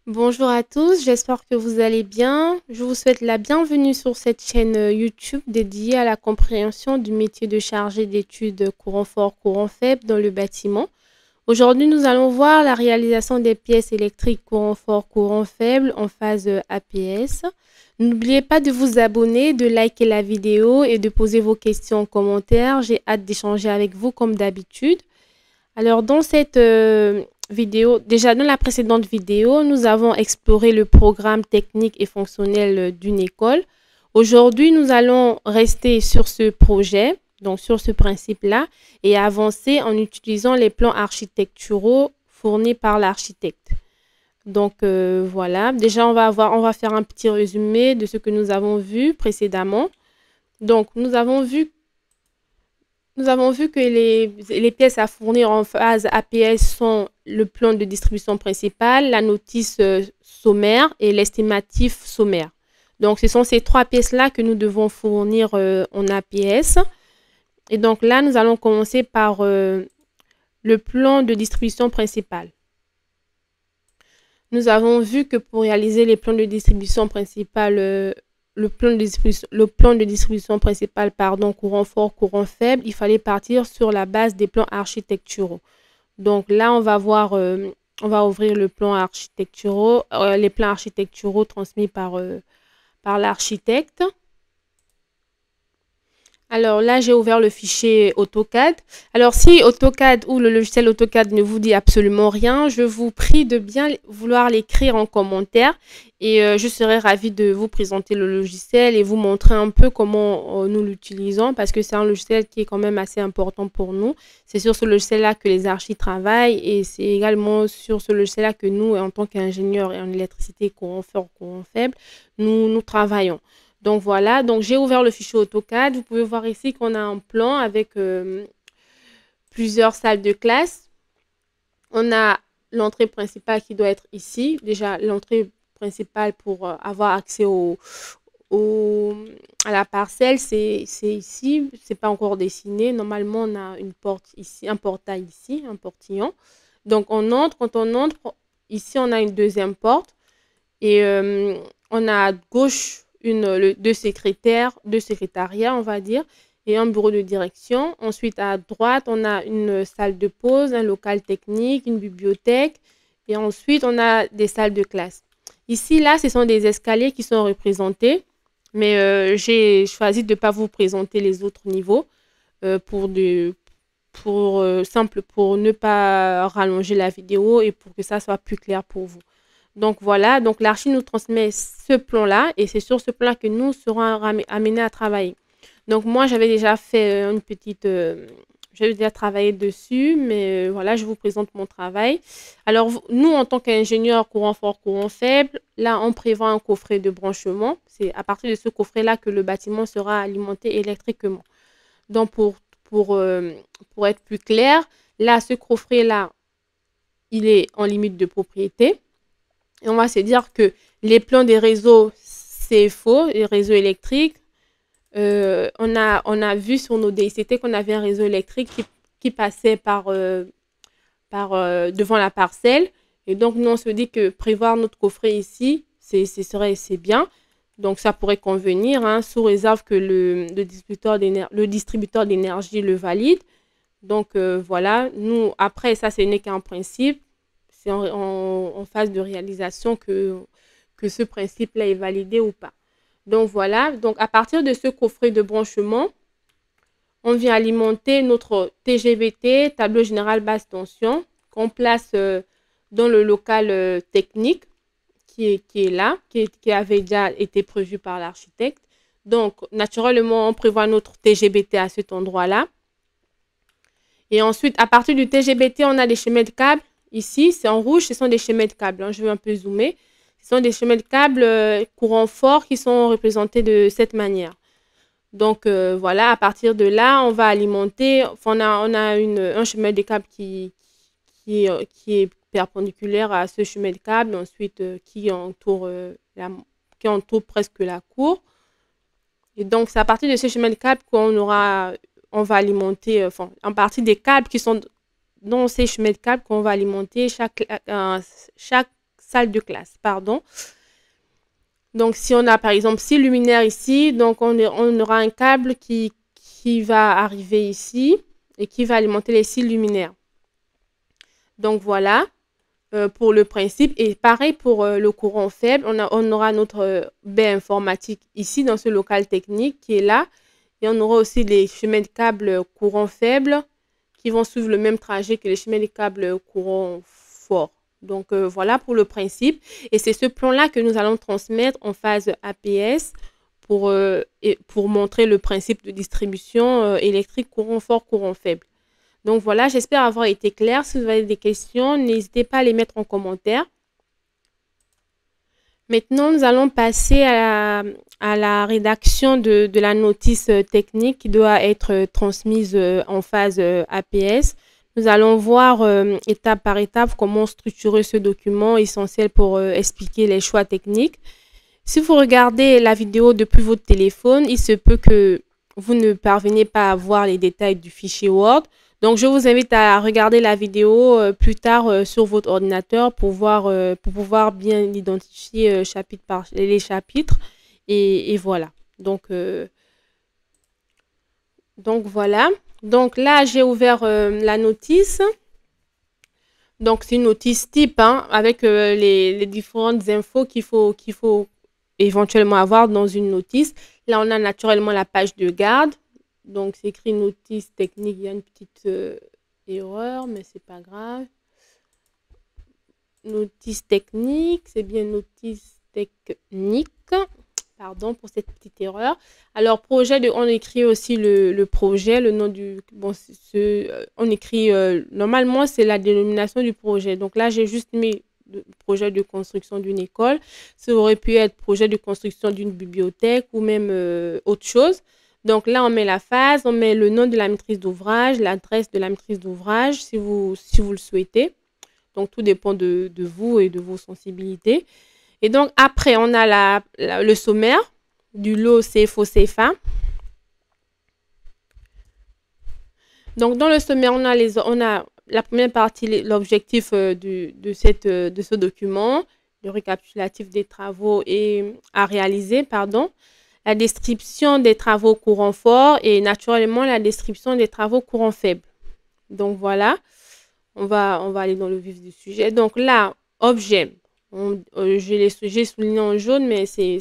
Bonjour à tous, j'espère que vous allez bien. Je vous souhaite la bienvenue sur cette chaîne YouTube dédiée à la compréhension du métier de chargé d'études courant fort, courant faible dans le bâtiment. Aujourd'hui, nous allons voir la réalisation des pièces électriques courant fort, courant faible en phase APS. N'oubliez pas de vous abonner, de liker la vidéo et de poser vos questions en commentaire. J'ai hâte d'échanger avec vous comme d'habitude. Alors, dans cette vidéo, déjà dans la précédente vidéo, nous avons exploré le programme technique et fonctionnel d'une école. Aujourd'hui, nous allons rester sur ce projet, donc sur ce principe-là, et avancer en utilisant les plans architecturaux fournis par l'architecte. Donc voilà, déjà on va faire un petit résumé de ce que nous avons vu précédemment. Donc nous avons vu que les pièces à fournir en phase APS sont le plan de distribution principal, la notice sommaire et l'estimatif sommaire. Donc, ce sont ces trois pièces-là que nous devons fournir en APS. Et donc là, nous allons commencer par le plan de distribution principal. Nous avons vu que pour réaliser les plans de distribution principal, le plan de distribution principal, pardon, courant fort, courant faible, il fallait partir sur la base des plans architecturaux. Donc là, on va voir, on va ouvrir le plan architecturaux, les plans architecturaux transmis par l'architecte. Alors là, j'ai ouvert le fichier AutoCAD. Alors si AutoCAD ou le logiciel AutoCAD ne vous dit absolument rien, je vous prie de bien vouloir l'écrire en commentaire et je serai ravie de vous présenter le logiciel et vous montrer un peu comment nous l'utilisons parce que c'est un logiciel qui est quand même assez important pour nous. C'est sur ce logiciel-là que les archis travaillent et c'est également sur ce logiciel-là que nous, en tant qu'ingénieurs en électricité courant fort, courant faible, nous travaillons. Donc voilà, donc j'ai ouvert le fichier AutoCAD. Vous pouvez voir ici qu'on a un plan avec plusieurs salles de classe. On a l'entrée principale qui doit être ici. Déjà, l'entrée principale pour avoir accès à la parcelle, c'est ici. C'est pas encore dessiné. Normalement, on a une porte ici, un portail ici, un portillon. Donc on entre, quand on entre, ici on a une deuxième porte. Et on a à gauche deux secrétariats, on va dire, et un bureau de direction. Ensuite, à droite, on a une salle de pause, un local technique, une bibliothèque. Et ensuite, on a des salles de classe. Ici, là, ce sont des escaliers qui sont représentés. Mais j'ai choisi de ne pas vous présenter les autres niveaux pour ne pas rallonger la vidéo et pour que ça soit plus clair pour vous. Donc voilà, donc l'archi nous transmet ce plan-là et c'est sur ce plan-là que nous serons amenés à travailler. Donc moi, j'avais déjà fait j'avais déjà travaillé dessus, mais voilà, je vous présente mon travail. Alors nous, en tant qu'ingénieurs courant fort, courant faible, là, on prévoit un coffret de branchement. C'est à partir de ce coffret-là que le bâtiment sera alimenté électriquement. Donc pour être plus clair, là, ce coffret-là, il est en limite de propriété. Et on va se dire que les plans des réseaux, c'est faux, les réseaux électriques. On a vu sur nos DICT qu'on avait un réseau électrique qui passait devant la parcelle. Et donc, nous, on se dit que prévoir notre coffret ici, c'est bien. Donc, ça pourrait convenir, hein, sous réserve que le distributeur d'énergie le valide. Donc, voilà. Nous, après, ça, ce n'est qu'un principe. C'est en phase de réalisation que ce principe-là est validé ou pas. Donc voilà, donc à partir de ce coffret de branchement, on vient alimenter notre TGBT, tableau général basse tension, qu'on place dans le local technique qui est là, qui avait déjà été prévu par l'architecte. Donc naturellement, on prévoit notre TGBT à cet endroit-là. Et ensuite, à partir du TGBT, on a des schémas de câbles. Ici, c'est en rouge, ce sont des schémas de câbles. Hein. Je vais un peu zoomer. Ce sont des schémas de câbles courant fort qui sont représentés de cette manière. Donc, voilà, à partir de là, on va alimenter. Enfin, on a un schéma de câble qui est perpendiculaire à ce schéma de câble, ensuite qui entoure presque la cour. Et donc, c'est à partir de ce schéma de câble qu'on va alimenter, en partie des câbles qui sont dans ces chemins de câbles qu'on va alimenter chaque salle de classe, pardon. Donc, si on a par exemple 6 luminaires ici, donc on aura un câble qui va arriver ici et qui va alimenter les 6 luminaires. Donc, voilà pour le principe. Et pareil pour le courant faible, on aura notre baie informatique ici dans ce local technique qui est là. Et on aura aussi les chemins de câbles courant faible qui vont suivre le même trajet que les chemins de câbles courant fort. Donc, voilà pour le principe. Et c'est ce plan-là que nous allons transmettre en phase APS pour montrer le principe de distribution électrique courant fort, courant faible. Donc, voilà, j'espère avoir été claire. Si vous avez des questions, n'hésitez pas à les mettre en commentaire. Maintenant, nous allons passer à la rédaction de la notice technique qui doit être transmise en phase APS. Nous allons voir étape par étape comment structurer ce document essentiel pour expliquer les choix techniques. Si vous regardez la vidéo depuis votre téléphone, il se peut que vous ne parveniez pas à voir les détails du fichier Word. Donc, je vous invite à regarder la vidéo plus tard sur votre ordinateur pour pouvoir bien identifier chapitre par les chapitres. Et voilà. Donc, voilà. Donc là, j'ai ouvert la notice. Donc, c'est une notice type avec les différentes infos qu'il faut éventuellement avoir dans une notice. Là, on a naturellement la page de garde. Donc, c'est écrit notice technique. Il y a une petite erreur, mais c'est pas grave. Notice technique, c'est bien notice technique. Pardon pour cette petite erreur. Alors, on écrit aussi le projet, le nom du... Bon, on écrit... normalement, c'est la dénomination du projet. Donc là, j'ai juste mis le projet de construction d'une école. Ça aurait pu être projet de construction d'une bibliothèque ou même autre chose. Donc là, on met la phase, on met le nom de la maîtrise d'ouvrage, l'adresse de la maîtrise d'ouvrage, si vous le souhaitez. Donc, tout dépend de vous et de vos sensibilités. Et donc, après, on a le sommaire du lot CFO-CFA. Donc, dans le sommaire, on a la première partie, l'objectif de ce document, le récapitulatif des travaux à réaliser, pardon. La description des travaux courant fort et naturellement la description des travaux courant faible. Donc, voilà. On va aller dans le vif du sujet. Donc là, objet. J'ai souligné en jaune, mais c'est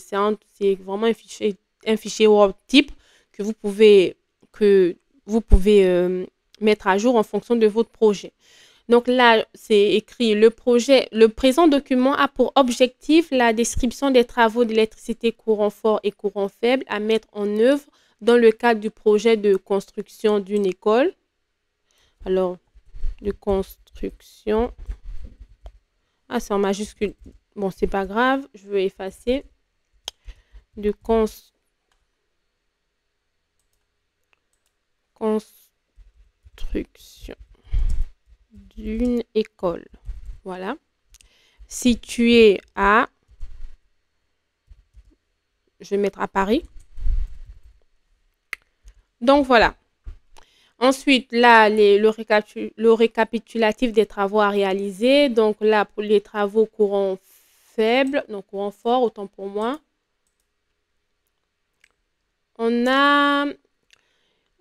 vraiment un fichier Word type que vous pouvez mettre à jour en fonction de votre projet. Donc là, c'est écrit le présent document a pour objectif la description des travaux d'électricité courant fort et courant faible à mettre en œuvre dans le cadre du projet de construction d'une école. Alors, de construction. Ah, c'est en majuscule. Bon, c'est pas grave. Je veux effacer. De construction d'une école. Voilà. Située à... Je vais mettre à Paris. Donc, voilà. Ensuite, là, le récapitulatif des travaux à réaliser. Donc là, pour les travaux courant faible, donc courant fort, autant pour moi. On a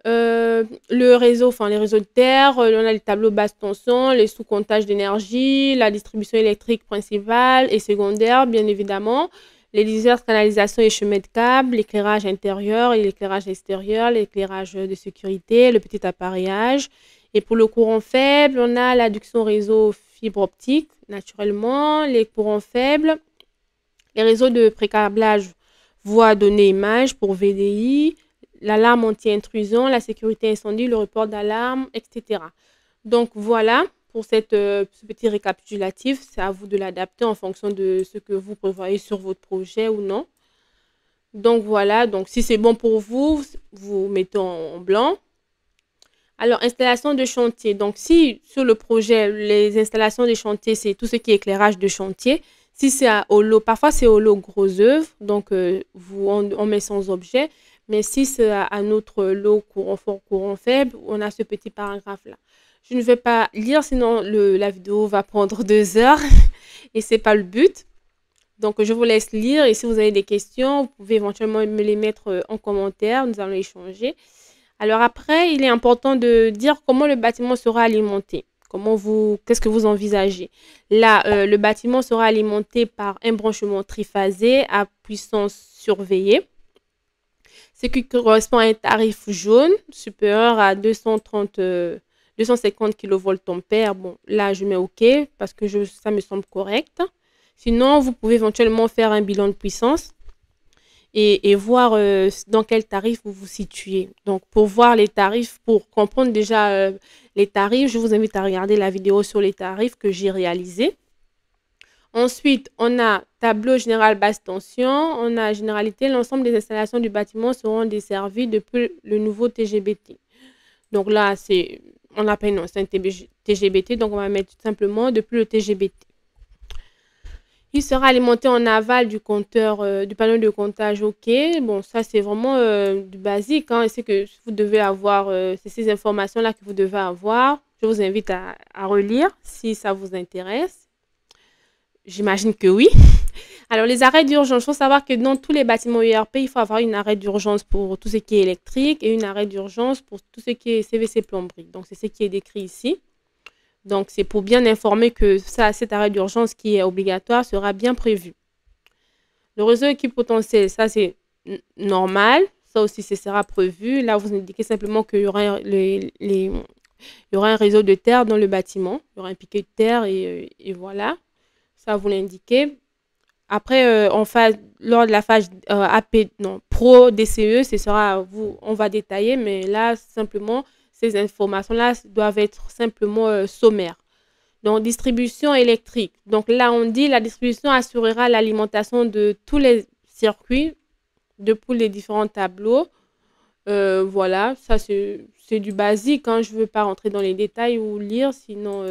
les réseaux de terre, on a les tableaux basse tension, les sous-comptages d'énergie, la distribution électrique principale et secondaire, bien évidemment. Les diverses canalisations et chemins de câbles, l'éclairage intérieur et l'éclairage extérieur, l'éclairage de sécurité, le petit appareillage. Et pour le courant faible, on a l'adduction réseau fibre optique, naturellement, les courants faibles, les réseaux de précablage voix, données, images pour VDI, l'alarme anti-intrusion, la sécurité incendie, le report d'alarme, etc. Donc voilà. Pour ce petit récapitulatif, c'est à vous de l'adapter en fonction de ce que vous prévoyez sur votre projet ou non. Donc voilà, donc si c'est bon pour vous, vous mettez en blanc. Alors, installation de chantier. Donc si sur le projet, les installations de chantier, c'est tout ce qui est éclairage de chantier. Si c'est au lot, parfois c'est au lot gros œuvre, donc on met sans objet. Mais si c'est à notre lot courant fort, courant faible, on a ce petit paragraphe-là. Je ne vais pas lire, sinon la vidéo va prendre 2 heures et c'est pas le but. Donc, je vous laisse lire et si vous avez des questions, vous pouvez éventuellement me les mettre en commentaire. Nous allons échanger. Alors après, il est important de dire comment le bâtiment sera alimenté. Qu'est-ce que vous envisagez? Là, le bâtiment sera alimenté par un branchement triphasé à puissance surveillée, ce qui correspond à un tarif jaune supérieur à 250 kVA. Bon, là, je mets OK parce que ça me semble correct. Sinon, vous pouvez éventuellement faire un bilan de puissance et voir dans quel tarif vous vous situez. Donc, pour voir les tarifs, pour comprendre déjà les tarifs, je vous invite à regarder la vidéo sur les tarifs que j'ai réalisé. Ensuite, on a tableau général basse tension, on a généralité, l'ensemble des installations du bâtiment seront desservies depuis le nouveau TGBT. Donc là, c'est un TGBT, donc on va mettre tout simplement depuis le TGBT. Il sera alimenté en aval du compteur, du panneau de comptage OK. Bon, ça, c'est vraiment du basique. Hein, c'est que vous devez avoir, c'est ces informations-là que vous devez avoir. Je vous invite à relire si ça vous intéresse. J'imagine que oui. Alors, les arrêts d'urgence, il faut savoir que dans tous les bâtiments ERP, il faut avoir une arrêt d'urgence pour tout ce qui est électrique et une arrêt d'urgence pour tout ce qui est CVC plomberie. Donc, c'est ce qui est décrit ici. Donc, c'est pour bien informer que cet arrêt d'urgence qui est obligatoire sera bien prévu. Le réseau équipe potentiel, ça c'est normal. Ça aussi, ce sera prévu. Là, vous indiquez simplement qu'il y aura, il y aura un réseau de terre dans le bâtiment. Il y aura un piquet de terre et voilà. Ça, vous l'indiquez. Après, lors de la phase Pro DCE, on va détailler, mais là, simplement, ces informations-là doivent être simplement sommaires. Donc, distribution électrique. Donc là, on dit la distribution assurera l'alimentation de tous les circuits depuis les différents tableaux. Voilà, ça c'est du basique. Hein. Je ne veux pas rentrer dans les détails ou lire, sinon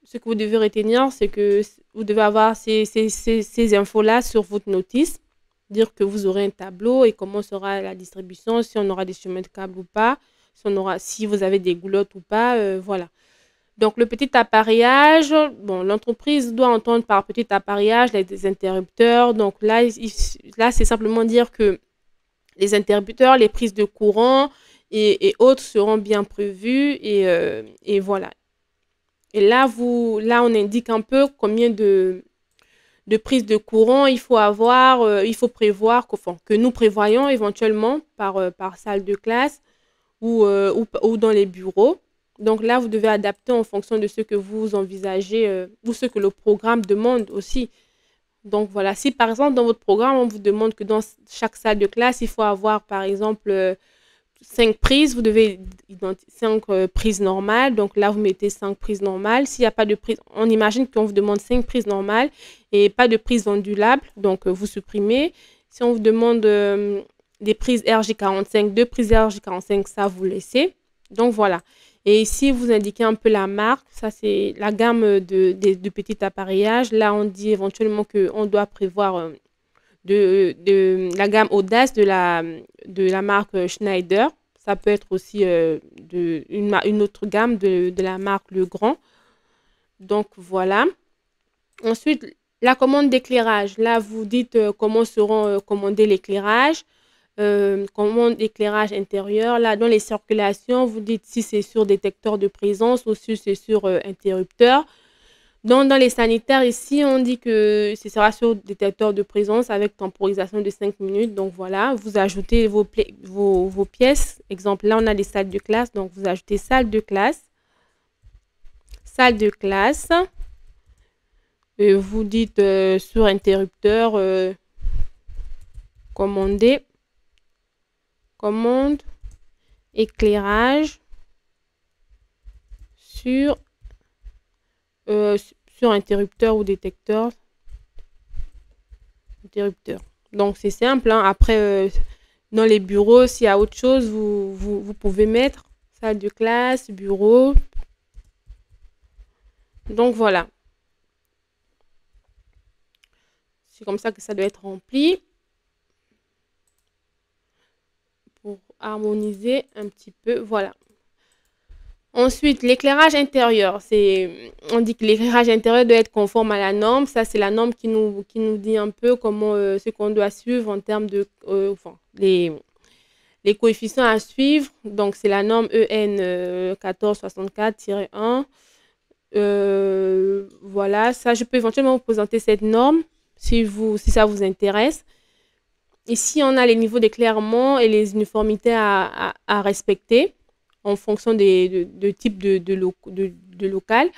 ce que vous devez retenir, c'est que vous devez avoir ces infos-là sur votre notice. Dire que vous aurez un tableau et comment sera la distribution, si on aura des chemins de câble ou pas, si vous avez des goulottes ou pas, voilà. Donc, le petit appareillage, bon, l'entreprise doit entendre par petit appareillage les interrupteurs. Donc, là c'est simplement dire que les interrupteurs, les prises de courant et autres seront bien prévues et voilà. Et là, on indique un peu combien de prises de courant il faut avoir, il faut prévoir, que nous prévoyons éventuellement par salle de classe ou dans les bureaux. Donc là, vous devez adapter en fonction de ce que vous envisagez ou ce que le programme demande aussi. Donc voilà, si par exemple dans votre programme, on vous demande que dans chaque salle de classe, il faut avoir par exemple 5 prises, vous devez identifier 5 prises normales. Donc là, vous mettez 5 prises normales. S'il n'y a pas de prise, on imagine qu'on vous demande 5 prises normales et pas de prise ondulable. Donc vous supprimez. Si on vous demande des prises RJ45, 2 prises RJ45, ça vous laissez. Donc voilà. Et ici, vous indiquez un peu la marque. Ça, c'est la gamme de petit appareillage. Là, on dit éventuellement qu'on doit prévoir de la gamme Audace de la marque Schneider. Ça peut être aussi une autre gamme de la marque Legrand. Donc, voilà. Ensuite, la commande d'éclairage. Là, vous dites comment seront commandés l'éclairage. Commande d'éclairage intérieur. Là, dans les circulations, vous dites si c'est sur détecteur de présence ou si c'est sur interrupteur. Dans les sanitaires, ici, on dit que ce sera sur détecteur de présence avec temporisation de 5 minutes. Donc voilà, vous ajoutez vos pièces. Exemple, là, on a des salles de classe. Donc, vous ajoutez salle de classe. Salle de classe. Et vous dites sur interrupteur, commander. Commande, éclairage sur interrupteur ou détecteur. Interrupteur. Donc, c'est simple. Hein. Après, dans les bureaux, s'il y a autre chose, vous pouvez mettre salle de classe, bureau. Donc, voilà. C'est comme ça que ça doit être rempli. Pour harmoniser un petit peu. Voilà. Ensuite, l'éclairage intérieur. On dit que l'éclairage intérieur doit être conforme à la norme. Ça, c'est la norme qui nous dit un peu comment ce qu'on doit suivre en termes de enfin, les coefficients à suivre. Donc, c'est la norme EN 1464-1. Voilà, ça, je peux éventuellement vous présenter cette norme si ça vous intéresse. Ici, on a les niveaux d'éclairement et les uniformités à respecter en fonction de type de local.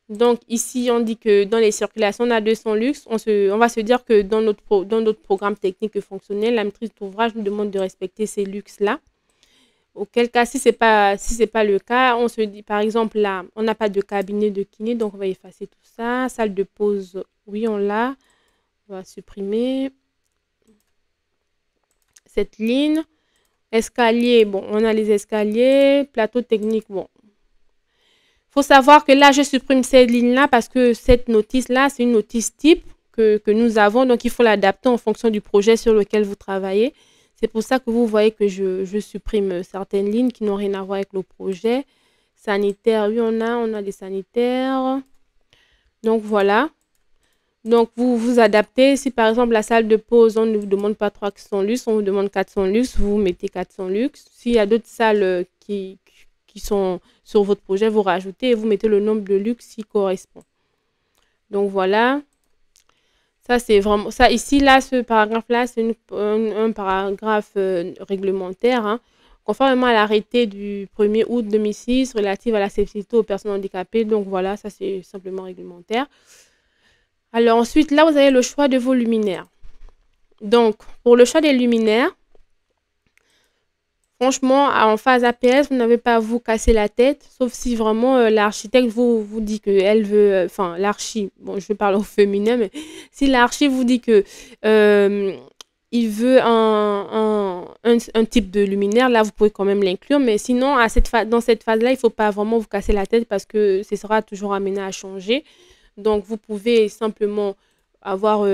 Donc, ici, on dit que dans les circulations, on a 200 lux. On va se dire que dans notre programme technique et fonctionnel, la maîtrise d'ouvrage nous demande de respecter ces lux-là. Auquel cas, si c'est pas le cas, on se dit, par exemple, là, on n'a pas de cabinet de kiné, donc on va effacer tout ça. Salle de pause, oui, on l'a. On va supprimer cette ligne. Escalier, bon, on a les escaliers. Plateau technique, bon. Il faut savoir que là, je supprime cette ligne-là parce que cette notice-là, c'est une notice type que nous avons. Donc, il faut l'adapter en fonction du projet sur lequel vous travaillez. C'est pour ça que vous voyez que je supprime certaines lignes qui n'ont rien à voir avec le projet. Sanitaire, oui, on a des sanitaires. Donc, voilà. Donc, vous vous adaptez. Si, par exemple, la salle de pause, on ne vous demande pas 300 lux, on vous demande 400 lux, vous mettez 400 lux. S'il y a d'autres salles qui sont sur votre projet, vous rajoutez et vous mettez le nombre de lux qui correspond. Donc, voilà. Ça, c'est vraiment ça. Ici, là, ce paragraphe-là, c'est un paragraphe réglementaire. Hein. Conformément à l'arrêté du 1er août 2006 relatif à l'accessibilité aux personnes handicapées. Donc, voilà, ça, c'est simplement réglementaire. Alors, ensuite, là, vous avez le choix de vos luminaires. Donc, pour le choix des luminaires, franchement, en phase APS, vous n'avez pas à vous casser la tête, sauf si vraiment l'architecte vous dit qu'elle veut, enfin l'archi, bon je vais parler au féminin, mais si l'archi vous dit que il veut un type de luminaire, là vous pouvez quand même l'inclure, mais sinon dans cette phase-là, il ne faut pas vraiment vous casser la tête parce que ce sera toujours amené à changer. Donc vous pouvez simplement avoir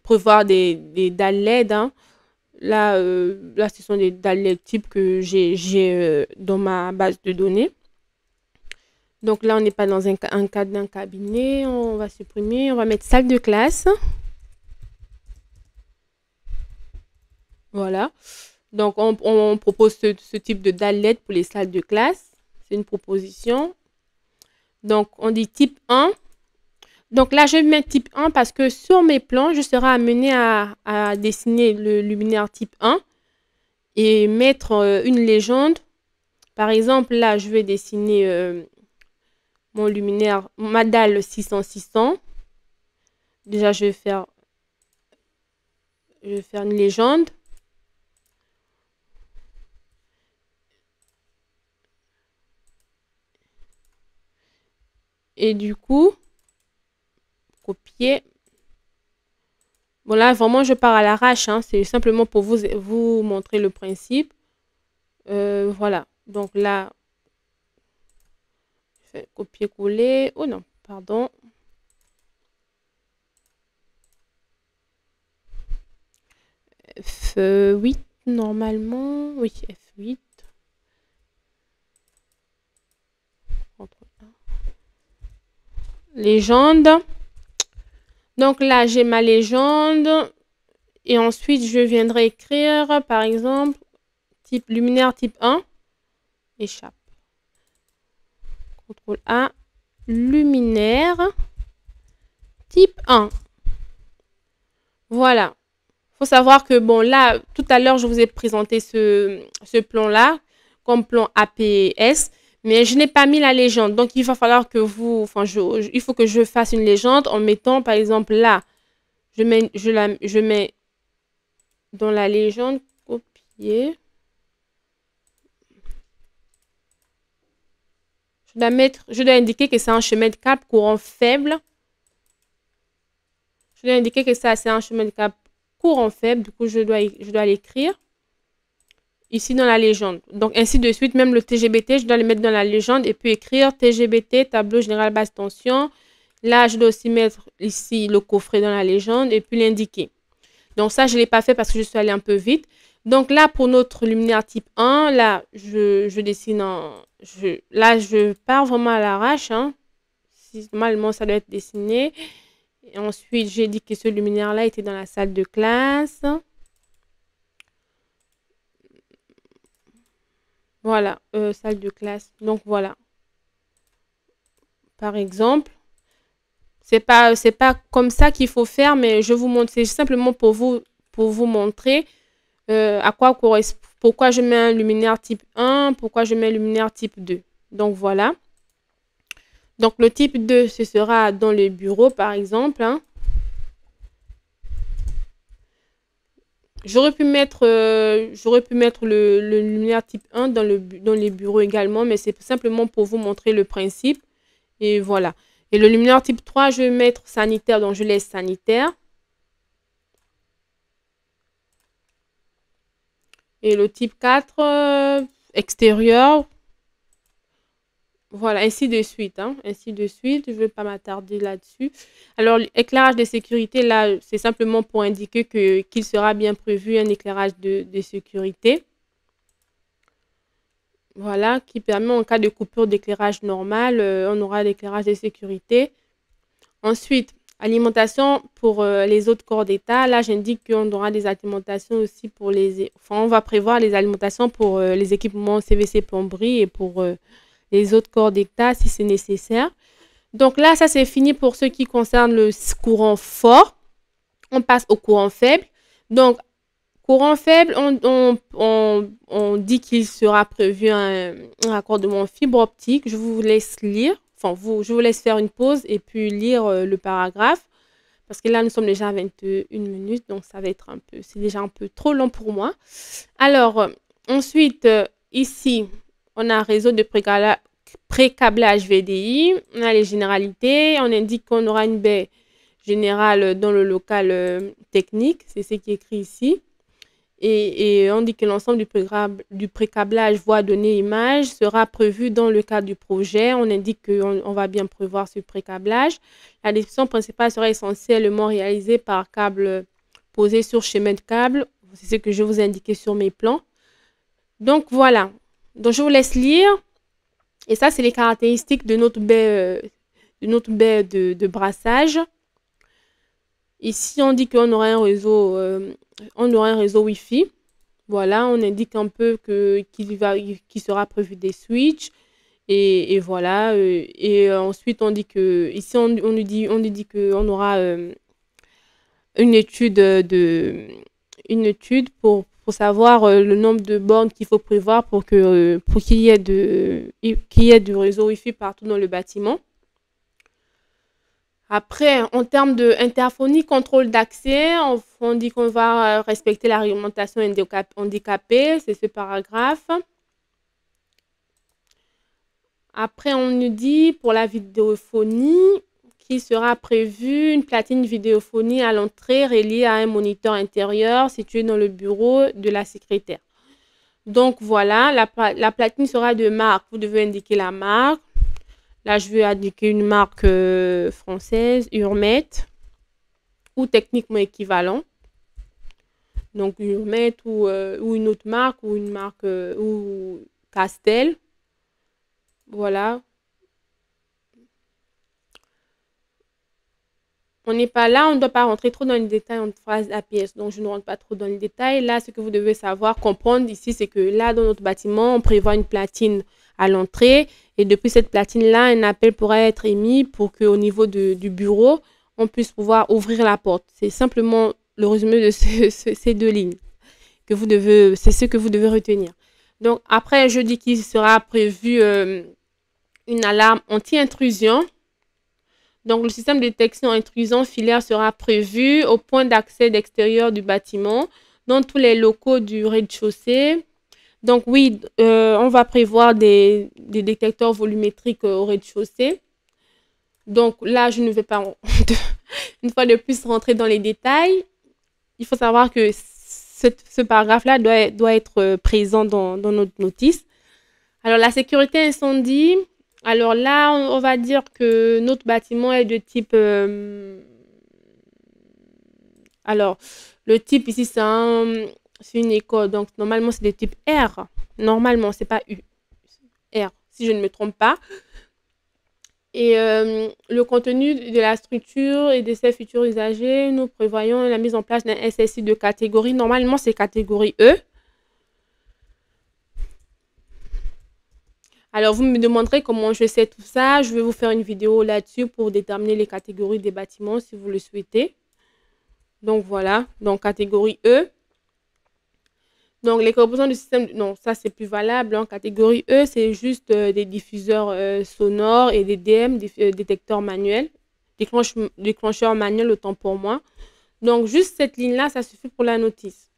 prévoir des dalles LED, hein. Là, ce sont des dalles types que j'ai dans ma base de données. Donc là, on n'est pas dans un cadre d'un cabinet. On va supprimer. On va mettre salle de classe. Voilà. Donc, on propose ce type de dalle LED pour les salles de classe. C'est une proposition. Donc, on dit type 1. Donc là, je mets type 1 parce que sur mes plans, je serai amené à dessiner le luminaire type 1 et mettre une légende. Par exemple, là, je vais dessiner mon luminaire, ma dalle 600-600. Déjà, je vais faire une légende. Et du coup, copier. Bon là, vraiment, je pars à l'arrache. Hein. C'est simplement pour vous montrer le principe. Voilà. Donc là, je fais copier-coller. Oh non, pardon. F8, normalement. Oui, F8. Légende. Donc là, j'ai ma légende. Et ensuite, je viendrai écrire, par exemple, luminaire type 1. Échappe. CTRL A. Luminaire type 1. Voilà. Il faut savoir que, bon, là, tout à l'heure, je vous ai présenté ce plan-là comme plan APS. Mais je n'ai pas mis la légende. Donc, il va falloir que il faut que je fasse une légende en mettant, par exemple, là, je mets dans la légende, copier. Je dois indiquer que c'est un chemin de cap courant faible. Je dois indiquer que ça, c'est un chemin de cap courant faible. Du coup, je dois l'écrire ici dans la légende. Donc, ainsi de suite, même le TGBT, je dois le mettre dans la légende et puis écrire TGBT, tableau général basse tension. Là, je dois aussi mettre ici le coffret dans la légende et puis l'indiquer. Donc, ça, je ne l'ai pas fait parce que je suis allée un peu vite. Donc là, pour notre luminaire type 1, là, je dessine là, je pars vraiment à l'arrache, hein. Normalement, ça doit être dessiné. Et ensuite, j'ai dit que ce luminaire-là était dans la salle de classe. Voilà, salle de classe. Donc voilà, par exemple. C'est pas comme ça qu'il faut faire, mais je vous montre. C'est simplement pour vous montrer à quoi correspond, pourquoi je mets un luminaire type 1, pourquoi je mets un luminaire type 2. Donc voilà. Donc le type 2, ce sera dans le bureau, par exemple, hein. J'aurais pu mettre le luminaire type 1 dans les bureaux également, mais c'est simplement pour vous montrer le principe. Et voilà. Et le luminaire type 3, je vais mettre sanitaire, donc je laisse sanitaire. Et le type 4, extérieur. Voilà, ainsi de suite, hein, ainsi de suite. Je ne vais pas m'attarder là-dessus. Alors, l'éclairage de sécurité, là, c'est simplement pour indiquer qu'il sera bien prévu un éclairage de sécurité. Voilà, qui permet en cas de coupure d'éclairage normal, on aura l'éclairage de sécurité. Ensuite, alimentation pour les autres corps d'État. Là, j'indique qu'on aura des alimentations aussi pour les... Enfin, on va prévoir les alimentations pour les équipements CVC plomberie et pour les autres corps d'État si c'est nécessaire. Donc là, ça c'est fini pour ce qui concerne le courant fort. On passe au courant faible. Donc, courant faible, on dit qu'il sera prévu un raccordement fibre optique. Je vous laisse lire. Enfin, je vous laisse faire une pause et puis lire le paragraphe. Parce que là, nous sommes déjà à 21 minutes. Donc, ça va être c'est déjà un peu trop long pour moi. Alors, ensuite, ici, on a un réseau de pré-câblage VDI. On a les généralités. On indique qu'on aura une baie générale dans le local technique. C'est ce qui est écrit ici. Et on dit que l'ensemble du pré-câblage voix, données, images sera prévu dans le cadre du projet. On indique qu'on va bien prévoir ce pré-câblage. La description principale sera essentiellement réalisée par câble posé sur chemin de câble. C'est ce que je vous ai indiqué sur mes plans. Donc voilà. Donc je vous laisse lire. Et ça, c'est les caractéristiques de notre baie de brassage. Ici, on dit qu'on aura un réseau Wi-Fi. Voilà, on indique un peu qu'il sera prévu des switches. Et voilà. Et ensuite, on dit que ici, on nous dit qu'on aura une étude pour savoir le nombre de bornes qu'il faut prévoir pour qu'il y ait du réseau Wi-Fi partout dans le bâtiment. Après, en termes d'interphonie, contrôle d'accès, on dit qu'on va respecter la réglementation handicapée, c'est ce paragraphe. Après, on nous dit pour la vidéophonie qu'il sera prévu une platine vidéophonie à l'entrée reliée à un moniteur intérieur situé dans le bureau de la secrétaire. Donc voilà, la platine sera de marque. Vous devez indiquer la marque. Là, je vais indiquer une marque française, Hurmet, ou techniquement équivalent. Donc, Hurmet ou une autre marque, ou une marque ou Castel. Voilà. On n'est pas là, on ne doit pas rentrer trop dans les détails en phrase APS. Donc, je ne rentre pas trop dans les détails. Là, ce que vous devez savoir, comprendre ici, c'est que là, dans notre bâtiment, on prévoit une platine à l'entrée. Et depuis cette platine-là, un appel pourrait être émis pour qu'au niveau du bureau, on puisse pouvoir ouvrir la porte. C'est simplement le résumé de ces deux lignes c'est ce que vous devez retenir. Donc, après, je dis qu'il sera prévu une alarme anti-intrusion. Donc, le système de détection intrusion filaire sera prévu au point d'accès d'extérieur du bâtiment, dans tous les locaux du rez-de-chaussée. Donc, oui, on va prévoir des détecteurs volumétriques au rez-de-chaussée. Donc, là, je ne vais pas, une fois de plus, rentrer dans les détails. Il faut savoir que ce paragraphe-là doit être présent dans notre notice. Alors, la sécurité incendie. Alors là, on va dire que notre bâtiment est de type... alors, le type ici, c'est un C'est une école, donc normalement c'est de type R. Normalement, c'est pas U. R, si je ne me trompe pas. Et le contenu de la structure et de ses futurs usagers, nous prévoyons la mise en place d'un SSI de catégorie. Normalement, c'est catégorie E. Alors, vous me demanderez comment je sais tout ça. Je vais vous faire une vidéo là-dessus pour déterminer les catégories des bâtiments si vous le souhaitez. Donc, voilà. Donc, catégorie E. Donc, les composants du système, non, ça, c'est plus valable. En catégorie E, c'est juste des diffuseurs sonores et des DM, détecteurs manuels, déclencheurs manuels, autant pour moi. Donc, juste cette ligne-là, ça suffit pour la notice.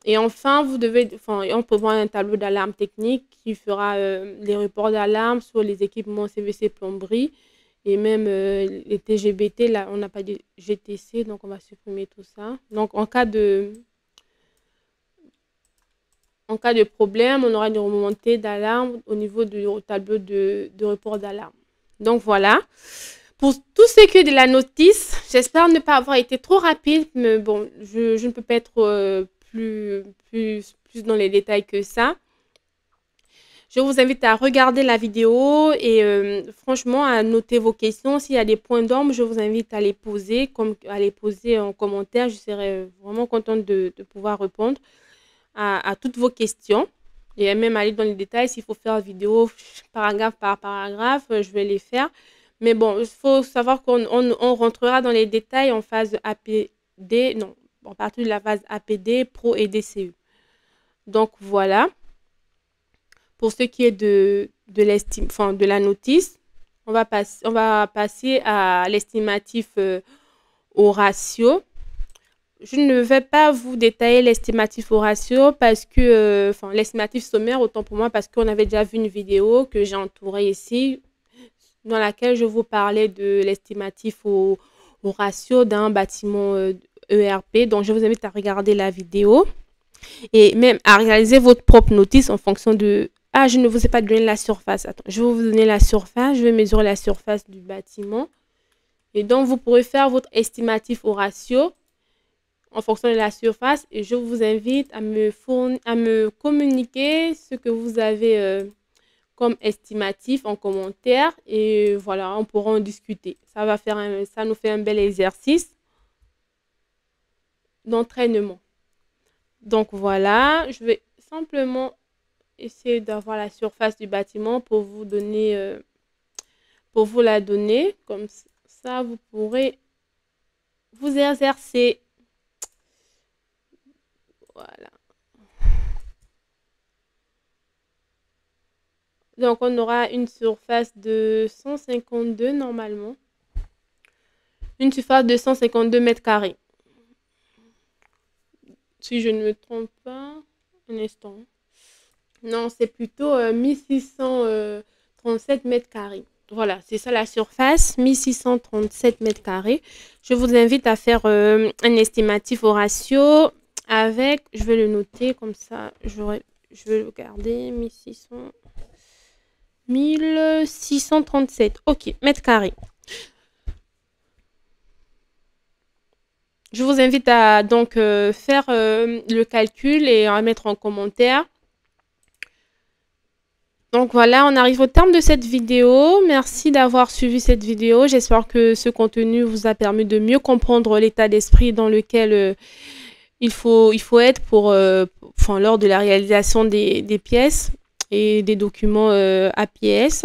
Et enfin, on prévoit un tableau d'alarme technique qui fera les reports d'alarme sur les équipements CVC plomberie et même les TGBT. Là, on n'a pas de GTC, donc on va supprimer tout ça. Donc, en cas de problème, on aura une remontée d'alarme au niveau du tableau de report d'alarme. Donc, voilà. Pour tout ce qui est de la notice, j'espère ne pas avoir été trop rapide, mais bon, je ne peux pas être plus dans les détails que ça. Je vous invite à regarder la vidéo et franchement à noter vos questions. S'il y a des points d'ombre, je vous invite à les poser, en commentaire. Je serai vraiment contente de pouvoir répondre à toutes vos questions et même aller dans les détails. S'il faut faire vidéo paragraphe par paragraphe, je vais les faire. Mais bon, il faut savoir qu'on rentrera dans les détails en phase APD, non, à partir de la phase APD, Pro et DCE. Donc voilà. Pour ce qui est de la notice, on va passer à l'estimatif au ratio. Je ne vais pas vous détailler l'estimatif au ratio parce que, l'estimatif sommaire, autant pour moi, parce qu'on avait déjà vu une vidéo que j'ai entourée ici, dans laquelle je vous parlais de l'estimatif au ratio d'un bâtiment ERP. Donc, je vous invite à regarder la vidéo et même à réaliser votre propre notice en fonction de... Ah, je ne vous ai pas donné la surface. Attends, je vais vous donner la surface. Je vais mesurer la surface du bâtiment. Et donc, vous pourrez faire votre estimatif au ratio en fonction de la surface. Et je vous invite à me communiquer ce que vous avez comme estimatif en commentaire. Et voilà, on pourra en discuter. Ça nous fait un bel exercice d'entraînement. Donc, voilà, je vais simplement essayer d'avoir la surface du bâtiment pour vous la donner. Comme ça, vous pourrez vous exercer. Voilà. Donc, on aura une surface de 152 normalement. Une surface de 152 mètres carrés. Si je ne me trompe pas, un instant. Non, c'est plutôt 1637 mètres carrés. Voilà, c'est ça la surface, 1637 mètres carrés. Je vous invite à faire un estimatif au ratio avec, je vais le noter comme ça, je vais le garder, 1637, ok, mètres carrés. Je vous invite à donc faire le calcul et à mettre en commentaire. Donc voilà, on arrive au terme de cette vidéo. Merci d'avoir suivi cette vidéo. J'espère que ce contenu vous a permis de mieux comprendre l'état d'esprit dans lequel il faut être lors de la réalisation des pièces et des documents APS.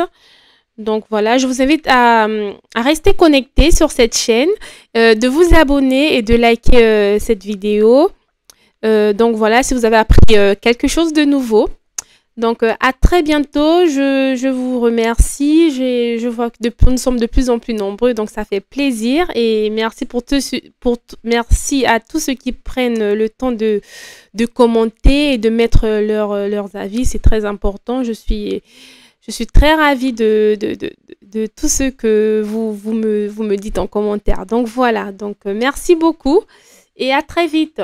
Donc voilà, je vous invite à rester connecté sur cette chaîne, de vous abonner et de liker cette vidéo. Donc voilà, si vous avez appris quelque chose de nouveau. Donc à très bientôt, je vous remercie. Je vois que nous sommes de plus en plus nombreux, donc ça fait plaisir. Et merci merci à tous ceux qui prennent le temps de commenter et de mettre leurs avis. C'est très important. Je suis très ravie de tout ce que vous me dites en commentaire. Donc voilà, donc merci beaucoup et à très vite.